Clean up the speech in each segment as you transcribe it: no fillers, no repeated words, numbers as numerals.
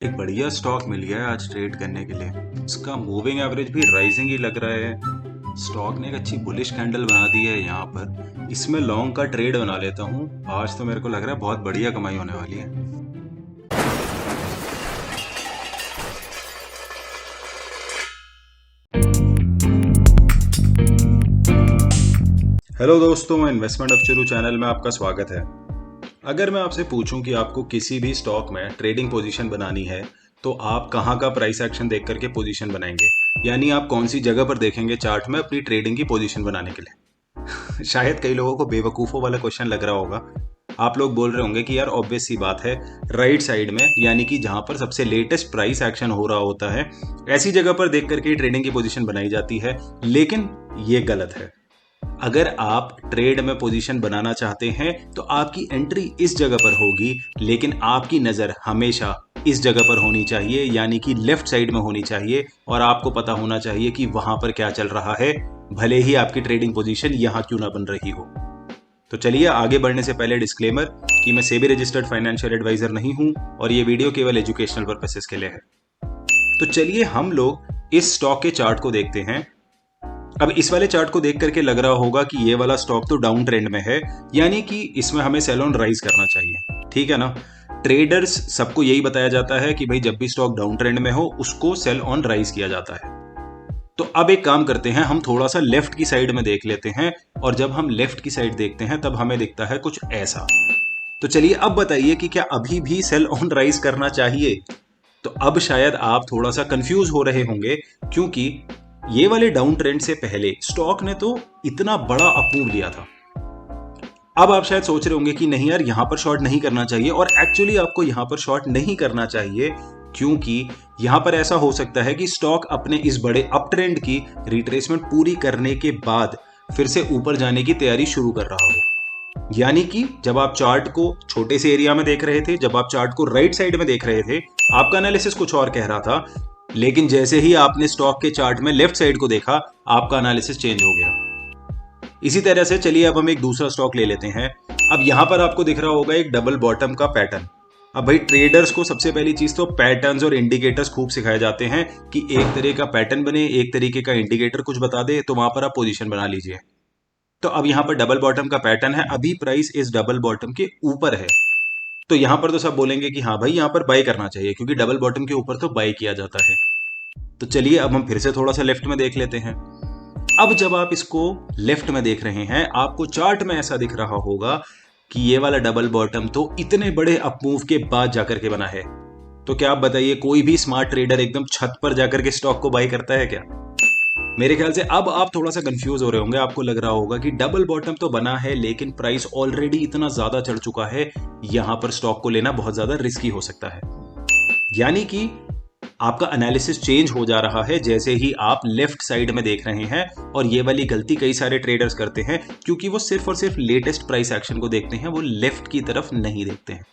एक बढ़िया स्टॉक मिल गया है आज ट्रेड करने के लिए। इसका मूविंग एवरेज भी राइजिंग ही लग रहा है। स्टॉक ने एक अच्छी बुलिश कैंडल बना दी है यहाँ पर। इसमें लॉन्ग का ट्रेड बना लेता हूँ। आज तो मेरे को लग रहा है बहुत बढ़िया कमाई होने वाली है। हेलो दोस्तों, इन्वेस्टमेंट अफचरू चैनल में आपका स्वागत है। अगर मैं आपसे पूछूं कि आपको किसी भी स्टॉक में ट्रेडिंग पोजीशन बनानी है तो आप कहां का प्राइस एक्शन देख करके पोजीशन बनाएंगे, यानी आप कौन सी जगह पर देखेंगे चार्ट में अपनी ट्रेडिंग की पोजीशन बनाने के लिए। शायद कई लोगों को बेवकूफ़ों वाला क्वेश्चन लग रहा होगा। आप लोग बोल रहे होंगे कि यार ऑब्वियस सी बात है, राइट साइड में यानी कि जहां पर सबसे लेटेस्ट प्राइस एक्शन हो रहा होता है ऐसी जगह पर देख करके ट्रेडिंग की पोजीशन बनाई जाती है। लेकिन ये गलत है। अगर आप ट्रेड में पोजीशन बनाना चाहते हैं तो आपकी एंट्री इस जगह पर होगी, लेकिन आपकी नज़र हमेशा इस जगह पर होनी चाहिए, यानी कि लेफ्ट साइड में होनी चाहिए। और आपको पता होना चाहिए कि वहां पर क्या चल रहा है, भले ही आपकी ट्रेडिंग पोजीशन यहां क्यों ना बन रही हो। तो चलिए आगे बढ़ने से पहले डिस्क्लेमर कि मैं सेबी रजिस्टर्ड फाइनेंशियल एडवाइजर नहीं हूं और ये वीडियो केवल एजुकेशनल पर्पसेस के लिए है। तो चलिए हम लोग इस स्टॉक के चार्ट को देखते हैं। अब इस वाले चार्ट को देख करके लग रहा होगा कि ये वाला स्टॉक तो डाउन ट्रेंड में है, यानी कि इसमें हमें सेल ऑन राइज करना चाहिए। ठीक है ना। ट्रेडर्स सबको यही बताया जाता है कि भाई जब भी स्टॉक डाउन ट्रेंड में हो उसको सेल ऑन राइज किया जाता है। तो अब एक काम करते हैं, हम थोड़ा सा लेफ्ट की साइड में देख लेते हैं। और जब हम लेफ्ट की साइड देखते हैं तब हमें दिखता है कुछ ऐसा। तो चलिए अब बताइए कि क्या अभी भी सेल ऑन राइज करना चाहिए। तो अब शायद आप थोड़ा सा कंफ्यूज हो रहे होंगे, क्योंकि ये वाले डाउन ट्रेंड से पहले स्टॉक ने तो इतना बड़ा अपमूव लिया था। अब आप शायद सोच रहे होंगे कि नहीं यार, यहां पर शॉर्ट नहीं करना चाहिए। और एक्चुअली आपको यहां पर शॉर्ट नहीं करना चाहिए, क्योंकि यहां पर ऐसा हो सकता है कि स्टॉक अपने इस बड़े अप ट्रेंड की रिट्रेसमेंट पूरी करने के बाद फिर से ऊपर जाने की तैयारी शुरू कर रहा हो। यानी कि जब आप चार्ट को छोटे से एरिया में देख रहे थे, जब आप चार्ट को राइट साइड में देख रहे थे, आपका एनालिसिस कुछ और कह रहा था। लेकिन जैसे ही आपने स्टॉक के चार्ट में लेफ्ट साइड को देखा, आपका एनालिसिस चेंज हो गया। इसी तरह से चलिए अब हम एक दूसरा स्टॉक ले लेते हैं। अब यहां पर आपको दिख रहा होगा एक डबल बॉटम का पैटर्न। अब भाई ट्रेडर्स को सबसे पहली चीज तो पैटर्न्स और इंडिकेटर्स खूब सिखाए जाते हैं कि एक तरह का पैटर्न बने, एक तरीके का इंडिकेटर कुछ बता दे तो वहां पर आप पोजीशन बना लीजिए। तो अब यहां पर डबल बॉटम का पैटर्न है, अभी प्राइस इस डबल बॉटम के ऊपर है। तो यहां पर तो सब बोलेंगे कि हाँ भाई यहां पर बाय करना चाहिए, क्योंकि डबल बॉटम के ऊपर तो बाय किया जाता है। तो चलिए अब हम फिर से थोड़ा सा लेफ्ट में देख लेते हैं। अब जब आप इसको लेफ्ट में देख रहे हैं, आपको चार्ट में ऐसा दिख रहा होगा कि ये वाला डबल बॉटम तो इतने बड़े अपमूव के बाद जाकर के बना है। तो क्या आप बताइए, कोई भी स्मार्ट ट्रेडर एकदम छत पर जाकर के स्टॉक को बाय करता है क्या? मेरे ख्याल से अब आप थोड़ा सा कंफ्यूज हो रहे होंगे। आपको लग रहा होगा कि डबल बॉटम तो बना है, लेकिन प्राइस ऑलरेडी इतना ज्यादा चढ़ चुका है, यहां पर स्टॉक को लेना बहुत ज्यादा रिस्की हो सकता है। यानी कि आपका एनालिसिस चेंज हो जा रहा है जैसे ही आप लेफ्ट साइड में देख रहे हैं। और ये वाली गलती कई सारे ट्रेडर्स करते हैं, क्योंकि वो सिर्फ और सिर्फ लेटेस्ट प्राइस एक्शन को देखते हैं, वो लेफ्ट की तरफ नहीं देखते हैं।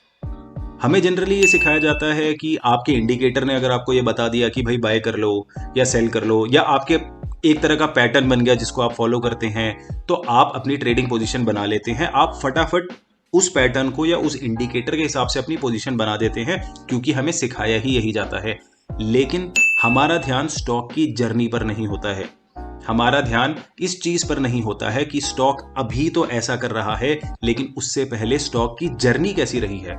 हमें जनरली ये सिखाया जाता है कि आपके इंडिकेटर ने अगर आपको ये बता दिया कि भाई बाय कर लो या सेल कर लो, या आपके एक तरह का पैटर्न बन गया जिसको आप फॉलो करते हैं, तो आप अपनी ट्रेडिंग पोजीशन बना लेते हैं। आप फटाफट उस पैटर्न को या उस इंडिकेटर के हिसाब से अपनी पोजीशन बना देते हैं, क्योंकि हमें सिखाया ही यही जाता है। लेकिन हमारा ध्यान स्टॉक की जर्नी पर नहीं होता है। हमारा ध्यान इस चीज पर नहीं होता है कि स्टॉक अभी तो ऐसा कर रहा है, लेकिन उससे पहले स्टॉक की जर्नी कैसी रही है।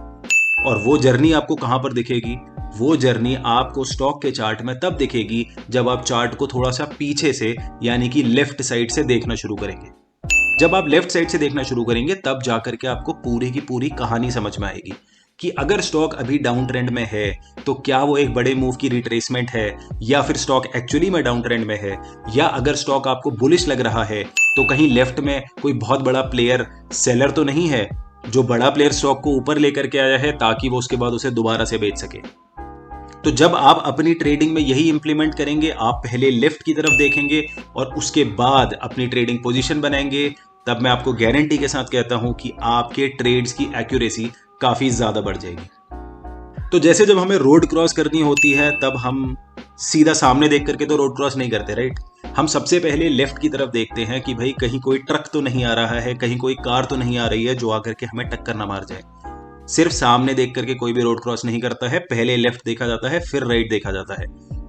और वो जर्नी आपको कहां पर दिखेगी? वो जर्नी आपको स्टॉक के चार्ट में तब दिखेगी जब आप चार्ट को थोड़ा सा पीछे से, यानी कि लेफ्ट साइड से देखना शुरू करेंगे। जब आप लेफ्ट साइड से देखना शुरू करेंगे तब जाकर के आपको पूरी की पूरी कहानी समझ में आएगी कि अगर स्टॉक अभी डाउन ट्रेंड में है तो क्या वो एक बड़े मूव की रिट्रेसमेंट है, या फिर स्टॉक एक्चुअली में डाउन ट्रेंड में है। या अगर स्टॉक आपको बुलिश लग रहा है तो कहीं लेफ्ट में कोई बहुत बड़ा प्लेयर सेलर तो नहीं है, जो बड़ा प्लेयर स्टॉक को ऊपर लेकर के आया है ताकि वो उसके बाद उसे दोबारा से बेच सके। तो जब आप अपनी ट्रेडिंग में यही इंप्लीमेंट करेंगे, आप पहले लेफ्ट की तरफ देखेंगे और उसके बाद अपनी ट्रेडिंग पोजीशन बनाएंगे, तब मैं आपको गारंटी के साथ कहता हूं कि आपके ट्रेड्स की एक्यूरेसी काफी ज्यादा बढ़ जाएगी। तो जैसे जब हमें रोड क्रॉस करनी होती है तब हम सीधा सामने देख करके तो रोड क्रॉस नहीं करते, राइट। हम सबसे पहले लेफ्ट की तरफ देखते हैं कि भाई कहीं कोई ट्रक तो नहीं आ रहा है, कहीं कोई कार तो नहीं आ रही है जो आकर के हमें टक्कर ना मार जाए। सिर्फ सामने देख करके कोई भी रोड क्रॉस नहीं करता है, पहले लेफ्ट देखा जाता है फिर राइट देखा जाता है।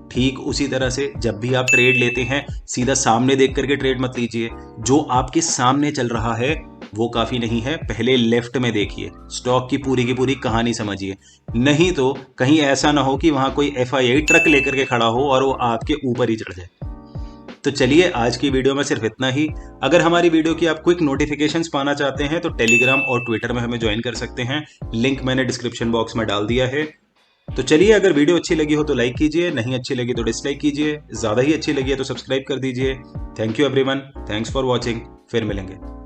ठीक उसी तरह से जब भी आप ट्रेड लेते हैं सीधा सामने देख करके ट्रेड मत लीजिए। जो आपके सामने चल रहा है वो काफी नहीं है, पहले लेफ्ट में देखिए, स्टॉक की पूरी कहानी समझिए। नहीं तो कहीं ऐसा ना हो कि वहां कोई FII ट्रक लेकर के खड़ा हो और वो आपके ऊपर ही चढ़ जाए। तो चलिए आज की वीडियो में सिर्फ इतना ही। अगर हमारी वीडियो की आप क्विक नोटिफिकेशंस पाना चाहते हैं तो टेलीग्राम और ट्विटर में हमें ज्वाइन कर सकते हैं, लिंक मैंने डिस्क्रिप्शन बॉक्स में डाल दिया है। तो चलिए, अगर वीडियो अच्छी लगी हो तो लाइक कीजिए, नहीं अच्छी लगी तो डिसलाइक कीजिए, ज्यादा ही अच्छी लगी है तो सब्सक्राइब कर दीजिए। Thank you everyone, thanks for watching, फिर मिलेंगे।